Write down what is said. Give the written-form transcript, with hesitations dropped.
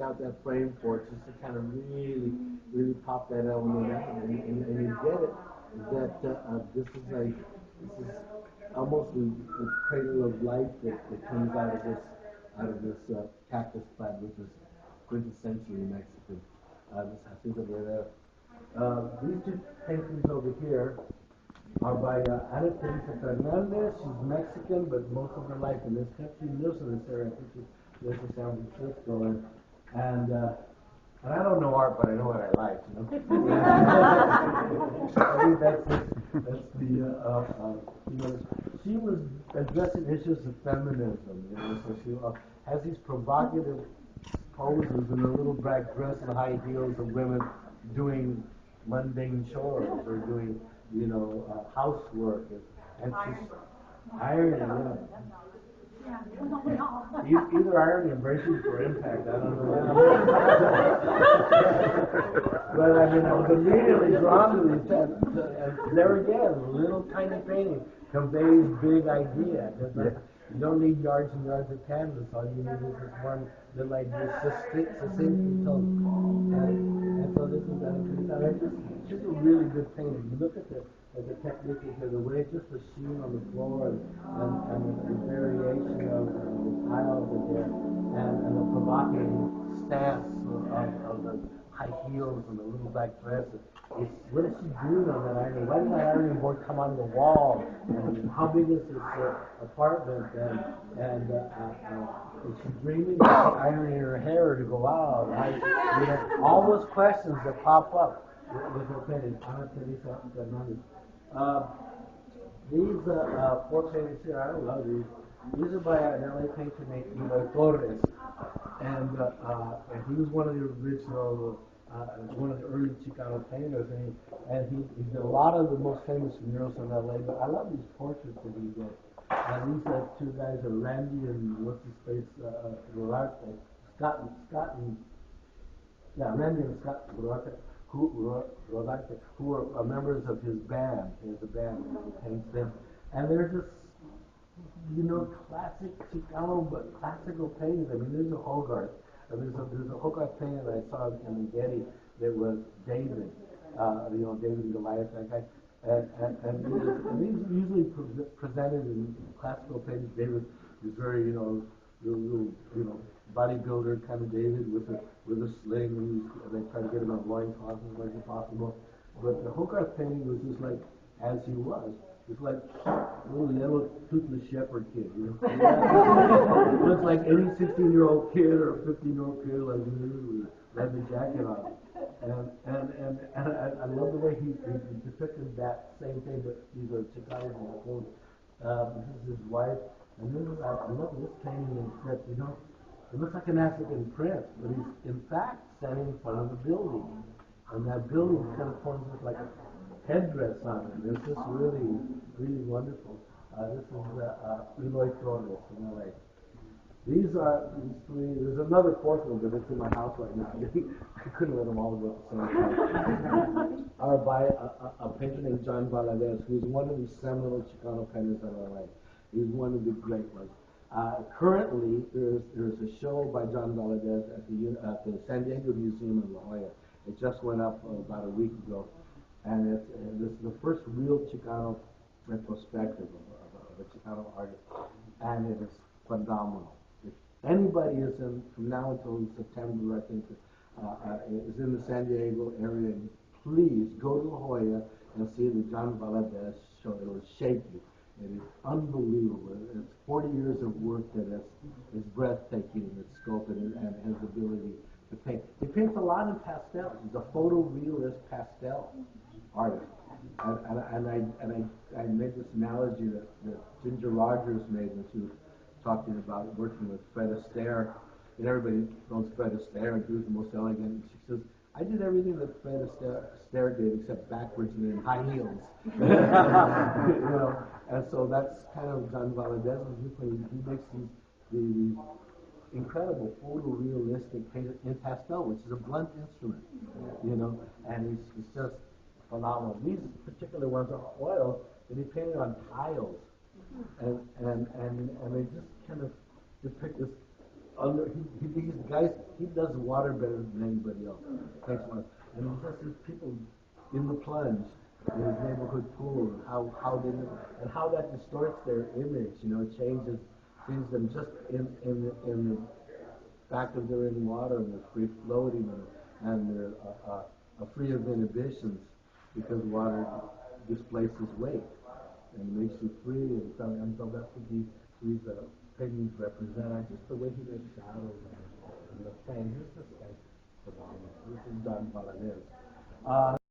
out that frame for it just to kind of really pop that element out, and you get it that this is almost the cradle of life that comes out of this cactus plant, which is quintessentially Mexican. This Jacinto Rivera. These two paintings over here are by Ana Teresa Fernandez. She's Mexican, but most of her life in this country. Lives in this area. I think she lives in San Francisco, and I don't know art, but I know what I like. You know. I think that's the you know. She was addressing issues of feminism. You know, so she has these provocative poses in a little black dress and high heels of women doing mundane chores or doing, housework, and she's ironing. Either ironing or bracing for impact. I don't know. But I mean, I was immediately drawn to these. And there again, little tiny painting conveys big idea. You don't need yards and yards of canvas. All you need is this one little idea, succinctly told. And so this is just a really good painting. You look at the technique here, the way just the sheen on the floor and the variation of the tiles are there, and the provocative stance of the high heels and the little black dress. What is she doing on that ironing? Why did that ironing board come on the wall? And how big is this apartment? And is she dreaming? Is she ironing her hair to go out? All those questions that pop up with her painting. Ana Teresa Fernandez. These four paintings here, I love these. These are by an LA painter named Eloy Torres, and he was one of the original, one of the early Chicano painters, and he did a lot of the most famous murals in LA. But I love these portraits that he did. And these two guys are Randy and what's his face, Rodarte, Randy and Scott Rodarte, who are members of his band. He has a band and he paints them. And they're just, classic Chicano, but classical paintings. I mean, there's a Hogarth. There's a Hogarth painting that I saw in the Getty that was David, David and Goliath, that guy. And these are usually presented in classical paintings. David is very, little bodybuilder kind of David with a sling, and they try to get him on loincloth as much as possible. But the Hogarth painting was just like as he was. It's like a little yellow toothless shepherd kid, It looks like any 16-year-old kid or a 15-year-old kid like me with a leather jacket on. And I love the way he depicted that same thing, but these are Chicanos in the phone. This is his wife, and I love this painting that, it looks like an African prince, but he's in fact standing in front of a building. And that building kind of forms with like a headdress on it. It's just really, really wonderful. This is Eloy Torres from LA. These three. There's another fourth one, but it's in my house right now. I couldn't let them all go at the same time. Are by a painter named John Valadez, who's one of the seminal Chicano painters in LA. He's one of the great ones. Currently, there's a show by John Valadez at the San Diego Museum in La Jolla. It just went up about a week ago, and this is the first real Chicano retrospective of a Chicano artist, and it is phenomenal. If anybody is from now until September, I think, is in the San Diego area, please go to La Jolla and see the John Valadez show. It will shake you. It is unbelievable. It's 40 years of work that is breathtaking in its scope and his ability to paint. He paints a lot in pastels. He's a photorealist pastel artist. And I made this analogy that Ginger Rogers made when she was talking about working with Fred Astaire. And everybody knows Fred Astaire and who's the most elegant. And she says, I did everything that Fred Astaire did except backwards and in high heels. And so that's kind of John Valadez's viewpoint. He makes these incredible photorealistic paintings in pastel, which is a blunt instrument, and he's just phenomenal. These particular ones are oil, and he painted on tiles, and they just kind of depict this These guys, he does water better than anybody else. Thanks a lot. And he just sees people in the plunge in his neighborhood pool, and how they live, and how that distorts their image. It changes them just in the fact that they're in water and they're free floating and they're free of inhibitions because water displaces weight and makes you free. And so that's what these paintings represent. Just the way he makes shadows and the paint. Here's this guy phenomenal. This is Don Valadez.